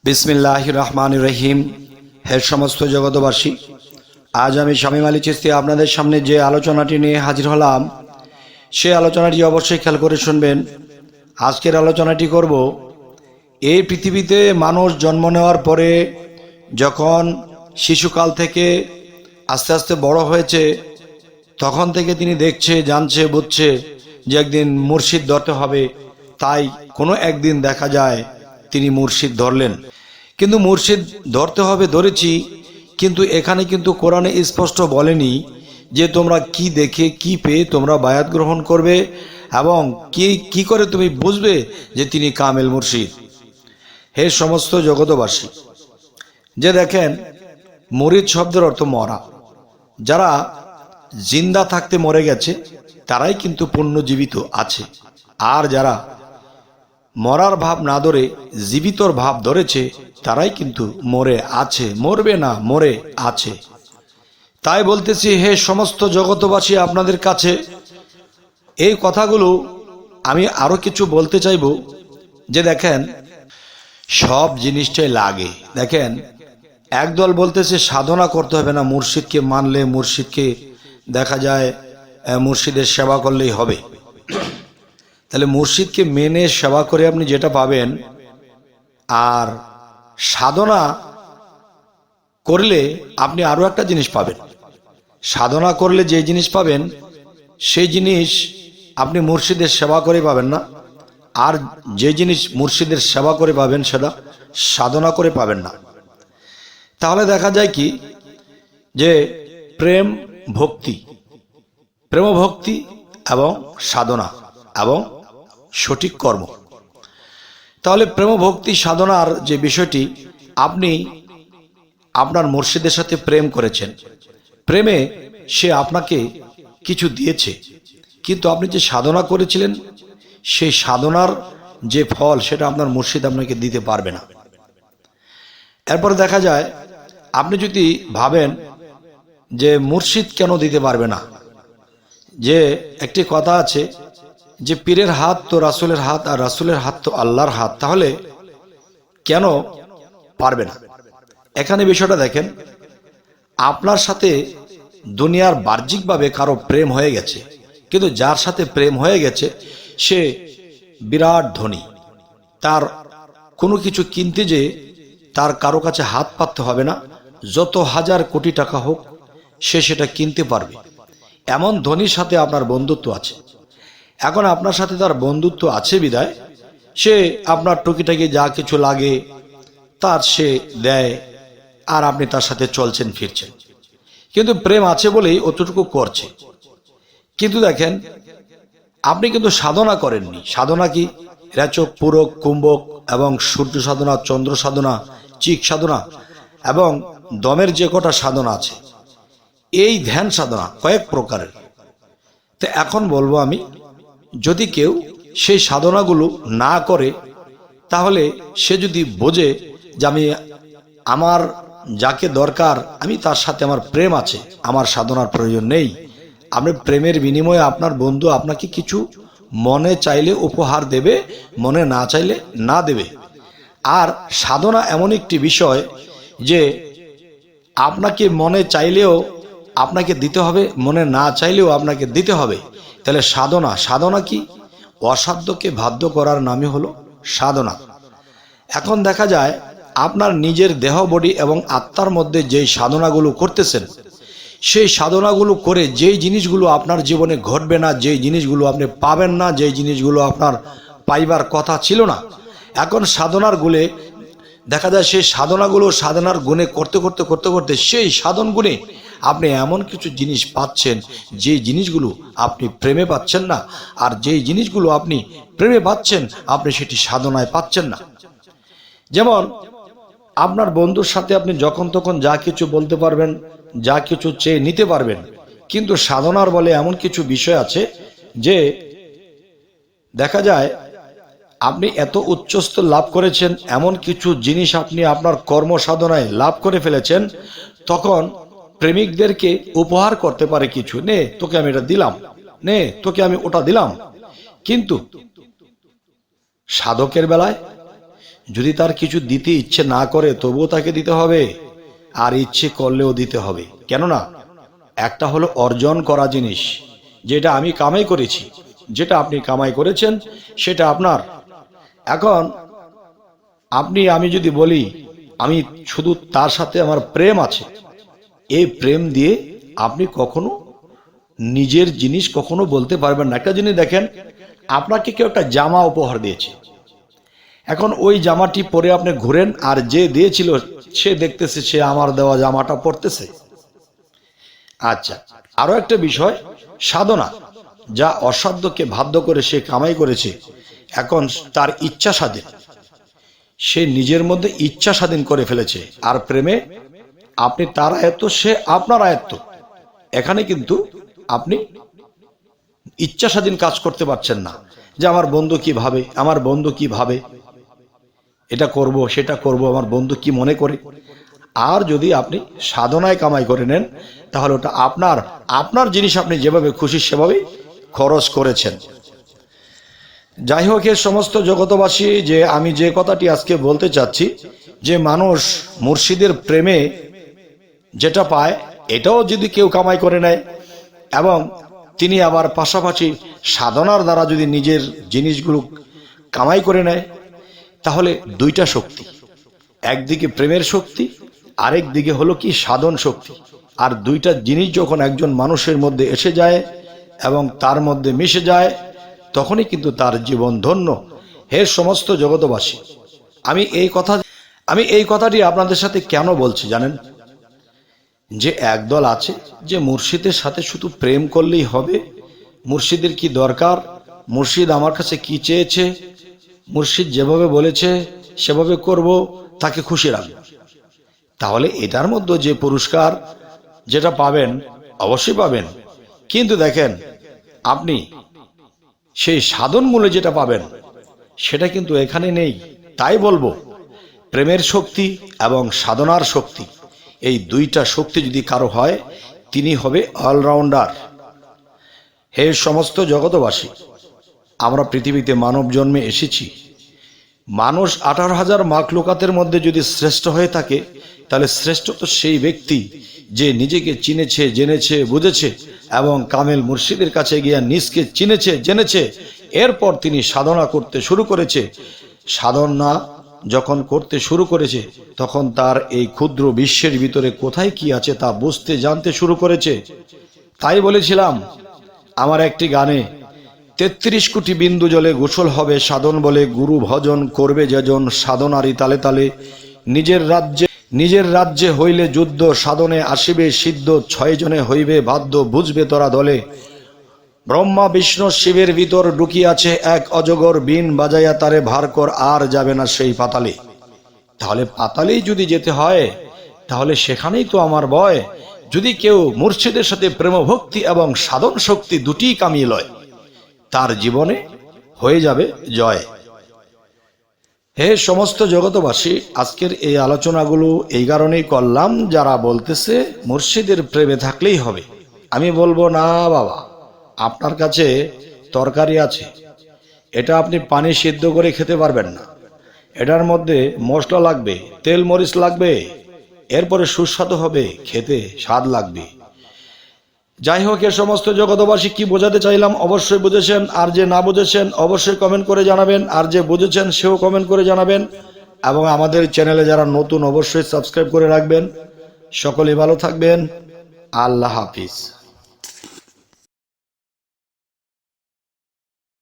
বিসমিল্লাহির রহমানির রহিম। হে সমস্ত জগতবাসী, আজ আমি শামীম আলী চিশতি আপনাদের সামনে যে আলোচনাটি নিয়ে হাজির হলাম, সেই আলোচনাটি অবশ্যই খেয়াল করে শুনবেন। আজকের আলোচনাটি করব এই পৃথিবীতে মানুষ জন্ম নেওয়ার পরে যখন শিশুকাল থেকে আস্তে আস্তে বড় হয়েছে, তখন থেকে তিনি দেখছে, জানছে, বুঝছে যে একদিন মুর্শিদ ধরতে হবে। তাই কোনো একদিন দেখা যায় তিনি মুর্শিদ ধরলেন। কিন্তু মুর্শিদ ধরতে হবে ধরেছি, কিন্তু এখানে কিন্তু কোরআনে স্পষ্ট বলেনি যে তোমরা কি দেখে কি পেয়ে তোমরা বায়াত গ্রহণ করবে এবং কি করে তুমি বুঝবে যে তিনি কামেল মুর্শিদ। হে সমস্ত জগতবাসী, যে দেখেন মুরিদ শব্দের অর্থ মরা। যারা জিন্দা থাকতে মরে গেছে তারাই কিন্তু পুণ্যজীবিত আছে, আর যারা মরার ভাব না ধরে জীবিতর ভাব ধরেছে তারাই কিন্তু মরে আছে, মরবে না, মরে আছে। তাই বলতেছি, হে সমস্ত জগতবাসী, আপনাদের কাছে এই কথাগুলো আমি আরো কিছু বলতে চাইব। যে দেখেন সব জিনিসটাই লাগে। দেখেন একদল বলতেছে সাধনা করতে হবে না, মুর্শিদকে মানলে, মুর্শিদকে দেখা যায় মুর্শিদের সেবা করলেই হবে। তাহলে মুর্শিদকে মেনে সেবা করে আপনি যেটা পাবেন, আর সাধনা করলে আপনি আরো একটা জিনিস পাবেন। সাধনা করলে যে জিনিস পাবেন সেই জিনিস আপনি মুর্শিদের সেবা করে পাবেন না, আর যে জিনিস মুর্শিদের সেবা করে পাবেন সেটা সাধনা করে পাবেন না। তাহলে দেখা যায় কি, যে প্রেম ভক্তি, প্রেম ভক্তি এবং সাধনা এবং সঠিক কর্ম। তাহলে প্রেম ভক্তি সাধনার যে বিষয়টি, আপনি আপনার মুর্শিদের সাথে প্রেম করেছেন, প্রেমে সে আপনাকে কিছু দিয়েছে, কিন্তু আপনি যে সাধনা করেছিলেন সেই সাধনার যে ফল সেটা আপনার মুর্শিদ আপনাকে দিতে পারবে না। এরপর দেখা যায় আপনি যদি ভাবেন যে মুর্শিদ কেন দিতে পারবে না, যে একটি কথা আছে যে পীরের হাত তো রাসূলের হাত আর রাসূলের হাত তো আল্লাহর হাত, তাহলে কেন পারবে না? এখানে বিষয়টা দেখেন, আপনার সাথে দুনিয়ার বাহ্যিকভাবে কারো প্রেম হয়ে গেছে, কিন্তু যার সাথে প্রেম হয়ে গেছে সে বিরাট ধনী, তার কোনো কিছু কিনতে যে তার কারো কাছে হাত পাততে হবে না, যত হাজার কোটি টাকা হোক সে সেটা কিনতে পারবে। এমন ধনীর সাথে আপনার বন্ধুত্ব আছে। এখন আপনার সাথে তার বন্ধুত্ব আছে বিদায় সে আপনার টুকিটাকি যা কিছু লাগে তার সে দেয়, আর আপনি তার সাথে চলছেন ফিরছেন, কিন্তু প্রেম আছে বলেই অতটুকু করছে। কিন্তু দেখেন আপনি কিন্তু সাধনা করেননি। সাধনা কি? রেচক, পূরক, কুম্ভক এবং সূর্য সাধনা, চন্দ্র সাধনা, চিক সাধনা এবং দমের যে কটা সাধনা আছে, এই ধ্যান সাধনা কয়েক প্রকারের। তো এখন বলবো আমি, যদি কেউ সেই সাধনাগুলো না করে, তাহলে সে যদি বোঝে যে আমি আমার যাকে দরকার আমি তার সাথে আমার প্রেম আছে, আমার সাধনার প্রয়োজন নেই। আপনি প্রেমের বিনিময়ে আপনার বন্ধু আপনাকে কিছু মনে চাইলে উপহার দেবে, মনে না চাইলে না দেবে। আর সাধনা এমন একটি বিষয় যে আপনাকে মনে চাইলেও আপনাকে দিতে হবে, মনে না চাইলেও আপনাকে দিতে হবে। তাহলে সাধনা, সাধনা কি? অসাধ্যকে বাধ্য করার নামই হলো সাধনা। এখন দেখা যায় আপনার নিজের দেহ, বডি এবং আত্মার মধ্যে যেই সাধনাগুলো করতেছেন, সেই সাধনাগুলো করে যেই জিনিসগুলো আপনার জীবনে ঘটবে না, যেই জিনিসগুলো আপনি পাবেন না, যেই জিনিসগুলো আপনার পাইবার কথা ছিল না, এখন সাধনার গুণে দেখা যায় সেই সাধনাগুলো সাধনার গুণে করতে করতে করতে করতে সেই সাধন গুণে আপনি এমন কিছু জিনিস পাচ্ছেন যে জিনিসগুলো আপনি প্রেমে পাচ্ছেন না, আর যেই জিনিসগুলো আপনি প্রেমে পাচ্ছেন আপনি সেটি সাধনায় পাচ্ছেন না। যেমন আপনার বন্ধুর সাথে আপনি যখন তখন যা কিছু বলতে পারবেন, যা কিছু চেয়ে নিতে পারবেন, কিন্তু সাধনার বলে এমন কিছু বিষয় আছে যে দেখা যায় আপনি এত উচ্চস্তর লাভ করেছেন, এমন কিছু জিনিস আপনি আপনার কর্ম সাধনায় লাভ করে ফেলেছেন, তখন প্রেমিকদেরকে উপহার করতে পারে কিছু, নে তোকে আমি এটা দিলাম, নে তোকে আমি ওটা দিলাম। কিন্তু সাধকের বেলায় যদি তার কিছু দিতে ইচ্ছে না করে তবুও তাকে দিতে হবে, আর ইচ্ছে করলেও দিতে হবে। কেননা একটা হলো অর্জন করা জিনিস, যেটা আমি কামাই করেছি, যেটা আপনি কামাই করেছেন সেটা আপনার। এখন আমি যদি বলি আমি শুধু তার সাথে আমার প্রেম আছে, এই প্রেম দিয়ে আপনি কখনো নিজের জিনিস কখনো বলতে পারবেন না। একটা জিনিস দেখেন, আপনাকে কেউ একটা জামা উপহার দিয়েছে, এখন ওই জামাটি পরে আপনি ঘুরেন, আর যে দিয়েছিল সে দেখতেছে সে আমার দেওয়া জামাটা পরতেছে। আচ্ছা, আরো একটা বিষয়, সাধনা, যা অসাধ্যকে বাধ্য করে সে কামাই করেছে, এখন তার ইচ্ছা স্বাধীন, সে নিজের মধ্যে ইচ্ছা স্বাধীন করে ফেলেছে। আর প্রেমে আপনি তার আয়ত্ত, সে আপনার আয়ত্ত। এখানে কিন্তু আপনি ইচ্ছা স্বাধীন কাজ করতে পারছেন না, যে আমার বন্ধু কি ভাবে, আমার বন্ধু কি ভাবে, এটা করব সেটা করব, আমার বন্ধু কি মনে করে। আর যদি আপনি সাধনায় কামাই করে নেন, তাহলে ওটা আপনার জিনিস, আপনি যেভাবে খুশি সেভাবে খরচ করেছেন। যাই হোক, এর সমস্ত জগতবাসী, যে আমি যে কথাটি আজকে বলতে চাচ্ছি, যে মানুষ মুর্শিদের প্রেমে যেটা পায়, এটাও যদি কেউ কামাই করে নেয়, এবং তিনি আবার পাশাপাশি সাধনার দ্বারা যদি নিজের জিনিসগুলো কামাই করে নেয়, তাহলে দুইটা শক্তি, একদিকে প্রেমের শক্তি, আরেক দিকে হলো কি সাধন শক্তি। আর দুইটা জিনিস যখন একজন মানুষের মধ্যে এসে যায় এবং তার মধ্যে মিশে যায়, তখনই কিন্তু তার জীবন ধন্য। হে সমস্ত জগতবাসী, আমি এই কথাটি আপনাদের সাথে কেন বলছি জানেন? যে একদল আছে যে মুর্শিদের সাথে শুধু প্রেম করলেই হবে, মুর্শিদের কি দরকার, মুর্শিদ আমার কাছে কি চেয়েছে, মুর্শিদ যেভাবে বলেছে সেভাবে করব, তাকে খুশি রাখবো। তাহলে এটার মধ্যে যে পুরস্কার যেটা পাবেন অবশ্যই পাবেন, কিন্তু দেখেন আপনি সেই সাধন মূলে যেটা পাবেন সেটা কিন্তু এখানে নেই। তাই বলবো, প্রেমের শক্তি এবং সাধনার শক্তি, এই দুইটা শক্তি যদি কারো হয়, তিনি হবে অলরাউন্ডার। হে সমস্ত জগতবাসী, আমরা পৃথিবীতে মানব জন্মে এসেছি, মানুষ 18,000 মাখলুকাতের মধ্যে যদি শ্রেষ্ঠ হয়ে থাকে, তাহলে শ্রেষ্ঠ তো সেই ব্যক্তি যে নিজেকে চিনেছে, জেনেছে, বুঝেছে, এবং কামেল মুর্শিদের কাছে গিয়ে নিজকে চিনেছে, জেনেছে, এরপর তিনি সাধনা করতে শুরু করেছে। সাধনা যখন করতে শুরু করেছে, তখন তার এই ক্ষুদ্র বিশ্বের ভিতরে কোথায় কি আছে তা বুঝতে জানতে শুরু করেছে। তাই বলেছিলাম আমার একটি গানে, 33 কোটি বিন্দু জলে গোসল হবে সাধন বলে, গুরু ভজন করবে যেজন সাধনারি তালে তালে, নিজের রাজ্যে হইলে যুদ্ধ, সাধনে আসিবে সিদ্ধ, 6 জনে হইবে বাধ্য, বুঝবে তোরা দলে। ব্রহ্মা বিষ্ণু শিবের ভিতর ঢুকিয়াছে এক অজগর, বিন বাজাইয়া তারে ভার কর, আর যাবে না সেই পাতালে। তাহলে পাতালেই যদি যেতে হয়, তাহলে সেখানেই তো আমার ভয়। যদি কেউ মুর্শিদের সাথে প্রেম ভক্তি এবং সাধন শক্তি দুটিই কামিয়ে লয়, তার জীবনে হয়ে যাবে জয়। হে সমস্ত জগতবাসী, আজকের এই আলোচনাগুলো এই কারণেই করলাম, যারা বলতেছে মুর্শিদের প্রেমে থাকলেই হবে। আমি বলবো না বাবা, আপনার কাছে তরকারি আছে, এটা আপনি পানি সিদ্ধ করে খেতে পারবেন না, এটার মধ্যে মশলা লাগবে, তেল মরিচ লাগবে, এরপরে সুস্বাদু হবে, খেতে স্বাদ লাগবে। যাই হোক, এ সমস্ত জগতবাসী কি বোঝাতে চাইলাম অবশ্যই বুঝেছেন, আর যে না বুঝেছেন অবশ্যই কমেন্ট করে জানাবেন, আর যে বুঝেছেন সেও কমেন্ট করে জানাবেন। এবং আমাদের চ্যানেলে যারা নতুন অবশ্যই সাবস্ক্রাইব করে রাখবেন। সকলে ভালো থাকবেন। আল্লাহ হাফিজ।